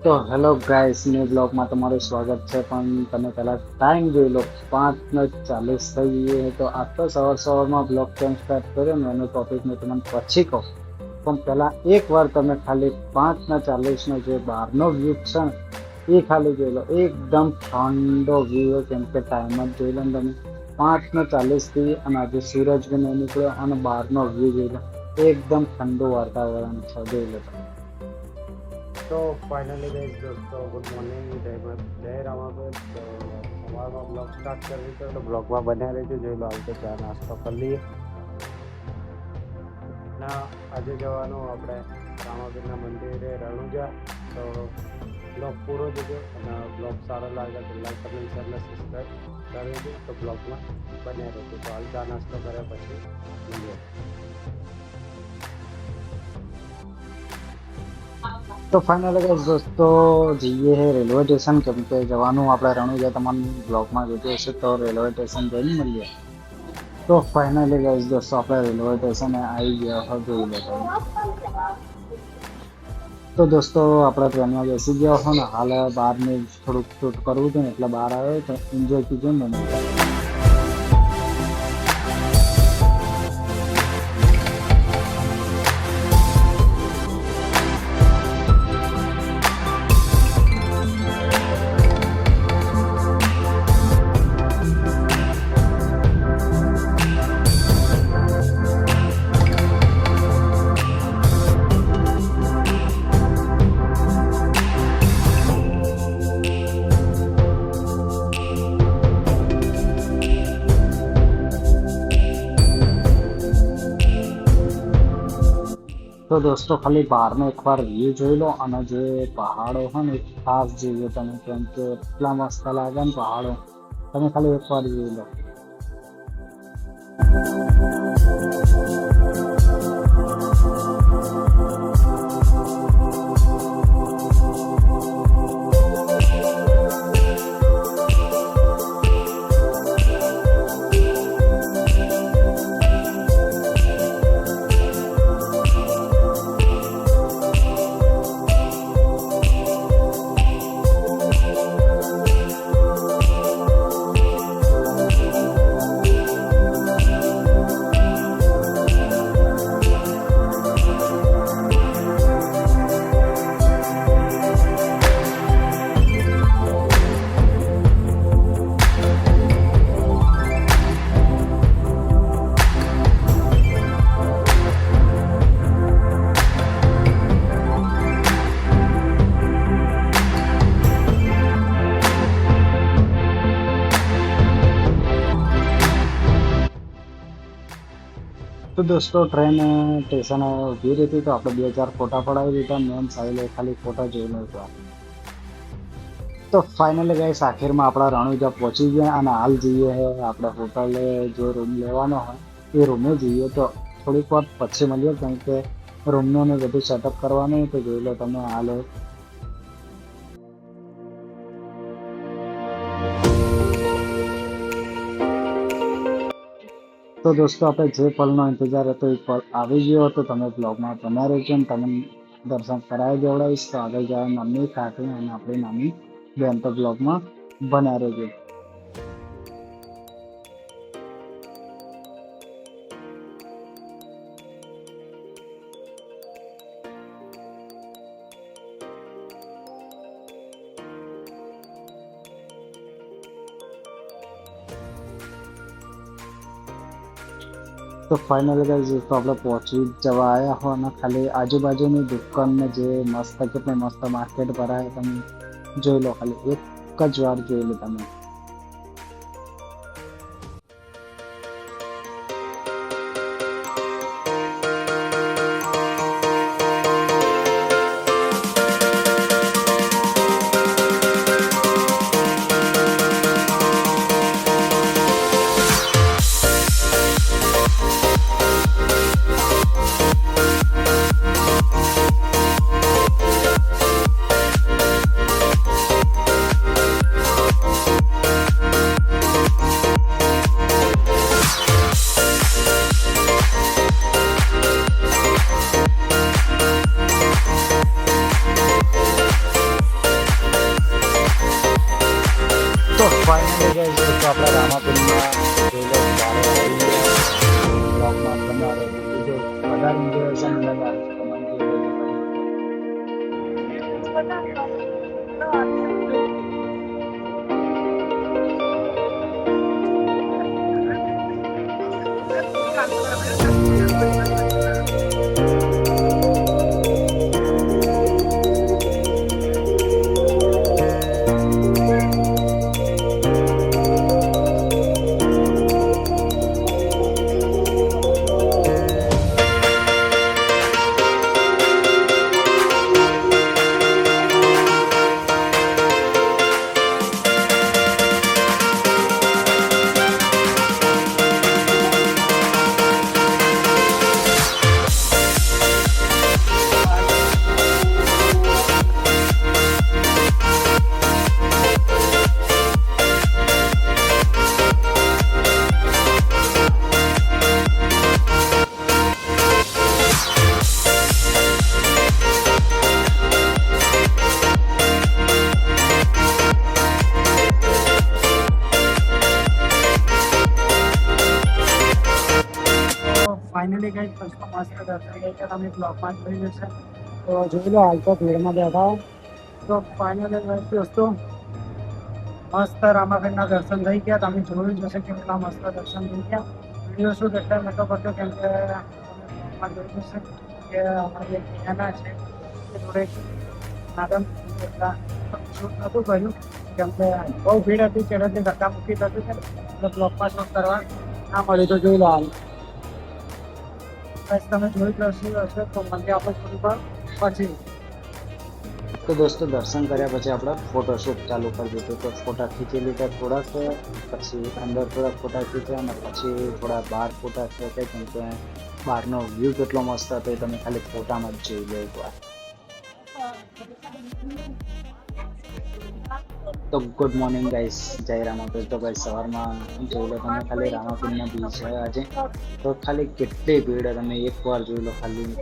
તો hello guys, new બ્લોગમાં તમારું સ્વાગત છે. પણ તમે પહેલાં ટાઈમ જોઈ લો, 5:40 થઈ ગઈ. તો આ તો સવારમાં બ્લોગ કેમ સ્ટાર્ટ કર્યો ને એનો ટોપિક મેં તમને પછી કહું. પણ પહેલાં એકવાર તમે ખાલી 5:40નો જે બહારનો વ્યૂ છે ને એ ખાલી જોઈ લો. એકદમ ઠંડો વ્યૂ, કેમ કે ટાઈમ જ જોઈ લો ને તમે 5:40થી. અને આજે સૂરજ બી નહીં નીકળ્યો અને બહારનો વ્યૂ જોઈ લો. એકદમ ઠંડુ વાતાવરણ છે, જોઈ લો તમે. તો ફાઇનલી ગાઈસ દોસ્તો, ગુડ મોર્નિંગ, જય રામાબેન. તો સવારમાં બ્લોગ સ્ટાર્ટ કરવી છે, તો બ્લોગમાં બન્યા રહેજો. જોઈ લો, હાલ તો ચા નાસ્તો કરી લઈએ. ના આજે જવાનું આપણે રામાબેનના મંદિરે રણુજા. તો બ્લોગ પૂરો જોજો, અને બ્લોગ સારો લાગે તો લાઈક કમેન્ટ શેર સબસ્ક્રાઈબ કરી દો. તો બ્લોગમાં બન્યા રહેજો. તો હાલ ચા નાસ્તો કર્યા પછી મળીએ. તો ફાઇનલી ગાઈસ દોસ્તો, જઈએ હે રેલવે સ્ટેશન, કેમ કે જવાનું આપણે રણુજા. તમારા બ્લોગમાં જોતું હશે તો રેલવે સ્ટેશન જઈને મળીએ. તો ફાઇનલી ગાઈસ દોસ્તો, આપણે રેલવે સ્ટેશને આવી ગયા હોય, જોઈ લો તમે. તો દોસ્તો, આપણે ટ્રેનમાં બેસી ગયા હોય ને, હાલ બહારની થોડુંક શૂટ કરવું હતું ને એટલે બહાર આવ્યો. તો એન્જોય કીધું ને. તો દોસ્તો, ખાલી બહારનો એકવાર વ્યૂ જોઈ લો, અને જે પહાડો હોય ને ખાસ જોઈએ તમે, કેમ કે એટલા મસ્ત લાગે ને પહાડો. તમે ખાલી એકવાર જોઈ લો. તો દોસ્તો, ટ્રેન સ્ટેશને ઊભી રહી હતી, તો આપણે 2-4 ફોટા પડાવી દીધા. મેન સાહેલે ખાલી ફોટા જોઈ લો. તો ફાઇનલી ગાઈસ, આખિરમાં આપણા રણુજા પહોંચી ગયા, અને હાલ જઈએ આપણે હોટલે. જો રૂમ લેવાનો હોય એ રૂમે જઈએ. તો થોડીક વાર પછી મળીએ, કેમ કે રૂમનું ને બધું સેટઅપ કરવાનું. તો જોઈ લો તમે હાલ. તો દોસ્તો, આપણે જે પલનો ઇંતજાર હતો એ પલ આવી ગયો હતો. તમે બ્લોગમાં બન્યા રહેજો ને તમે દર્શન કરાવી દેવડાવીશ. તો આગળ જાય મમ્મી, કાકી અને આપણી નાની બેન. તો બ્લોગમાં બન્યા રહેજો. તો ફાઇનલી ગાઈસ, તો આપણે પહોંચી જવા આવ્યા હો, અને ખાલી આજુબાજુની દુકાનને જે મસ્ત કેટલી મસ્ત માર્કેટ ભરાય તમે જોઈ લો. ખાલી એક જ વાર જોઈ લો તમે. ફાઇનલી ગાઈસ દોસ્તો આપણા રામાપીરમાં જોઈ લો ત્યારે બ્લોગમાં બનાવે જો વધારે ઇન્ટરેસ્ટ લગાવે તમને જે ફાઇનલી ગઈ ફર્સ્ટ મસ્ત દર્શન ગઈ કે તમે બ્લોગમાં જોઈ જશે તો જોઈ લો હાલ તો ભીડમાં બેઠા તો ફાઇનલી દોસ્તો મસ્ત રામાપીરના દર્શન થઈ ગયા. તમે જોયું જશે કે કેટલા મસ્ત દર્શન થઈ ગયા. વિડીયો શૂટ એટલે નતો કરતો કેમ કે તમે બ્લોગમાં જોઈ જશે કે અમારી એક બહેના છે એ જોડે મેડમ એટલા શૂટ નહોતું કર્યું કેમ કે બહુ ભીડ હતી ચેડથી ધક્કા મૂકી થતું છે એટલે બ્લોગમાં શૂટ કરવા ના મળ્યું. તો જોઈ લો હાલ તમે જોઈ હશે તો મને આપણે થોડી વાર પછી તો દોસ્તો દર્શન કર્યા પછી આપણે ફોટોશૂટ ચાલુ કરી દીધું. તો ફોટા ખીંચી લીધા થોડાક, પછી અંદર થોડાક ફોટા ખીચ્યા અને પછી થોડા બહાર ફોટા ખેંચ્યા કેમ કે બહારનો વ્યૂ કેટલો મસ્ત હતો એ તમે ખાલી ફોટામાં જ જોઈ લો એકવાર. તો ગુડ મોર્નિંગ ગાઈસ, જય રામાપીર. તો ભાઈ સવારમાં જોઈ લો તમે ખાલી રામાપીરના બીચ છે આજે તો ખાલી કેટલી ભીડ તમે એકવાર જોઈ લો ખાલી.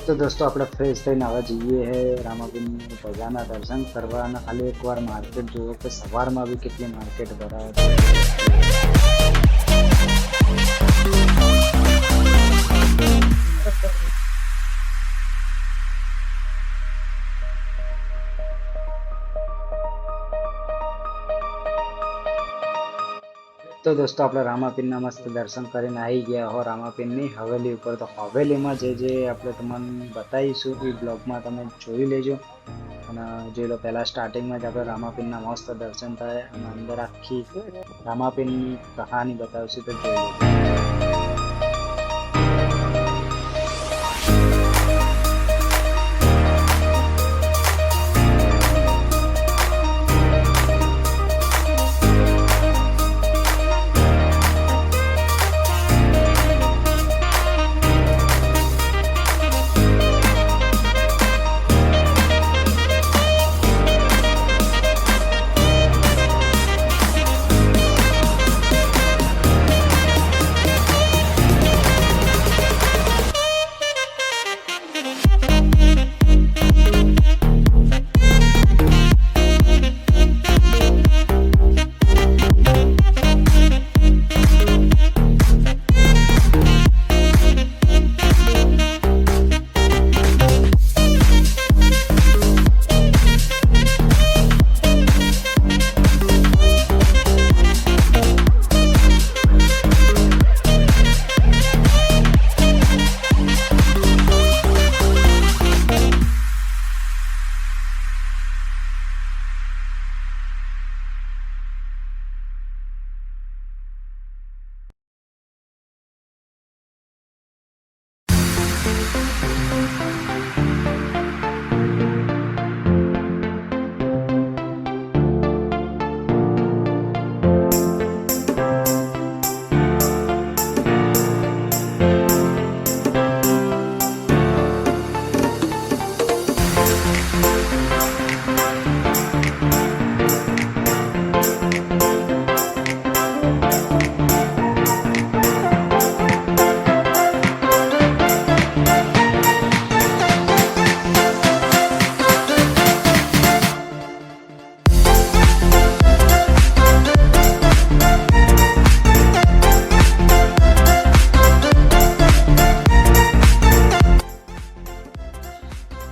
તો દોસ્તો આપણે ફ્રેશ થઈને હવે જઈએ હે રામાપીરની ભજાના દર્શન કરવા અને ખાલી એકવાર માર્કેટ જોવો કે સવારમાં બી કેટલી માર્કેટ ભરાય છે. તો દોસ્તો આપણે રામાપીરના મસ્ત દર્શન કરીને આવી ગયા હો રામાપીરની હવેલી ઉપર. તો હવેલીમાં જે આપણે તમને બતાવીશું એ બ્લોગમાં તમે જોઈ લેજો અને જોઈ લો. પહેલાં સ્ટાર્ટિંગમાં જ આપણે રામાપીરના મસ્ત દર્શન થાય અને અંદર આખી રામાપીરની કહાની બતાવશું તો જોઈ લો.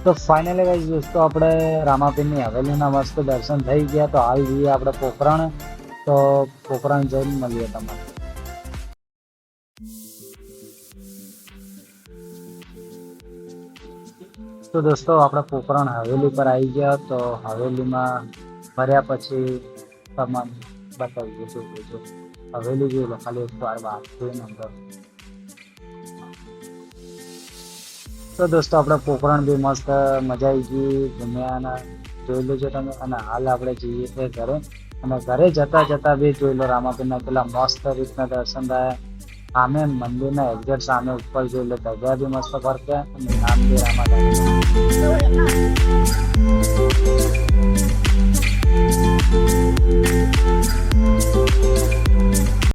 તો ફાઇનલી ગાઈસ દોસ્તો આપણે રામાપીરની હવેલીના મસ્ત દર્શન થઈ ગયા. તો હાલ જઈએ આપણે પોખરણ. તો પોખરણ જઈને મળીએ તમારે. તો દોસ્તો આપણે પોખરણ હવેલી પર આવી ગયા. તો હવેલીમાં ફર્યા પછી તમને બતાવી દઈશું. હવેલી જોઈ લો ખાલી એક વાર વાત જોઈને અંદર. તો દોસ્તો આપણે પોખરણ બી મસ્ત મજા આવી ગઈ ઘૂમ્યા જોઈ લેજો તમે. અને હાલ આપણે જઈએ છીએ ઘરે. અને ઘરે જતા બી જોઈ લો રામાપીરના પેલા મસ્ત રીતના દર્શન થયા. સામે મંદિરના એક્ઝેક્ટ સામે ઉપર જોઈ લો ધજા બી મસ્ત ફરકે અને નામ બી રામાપીર.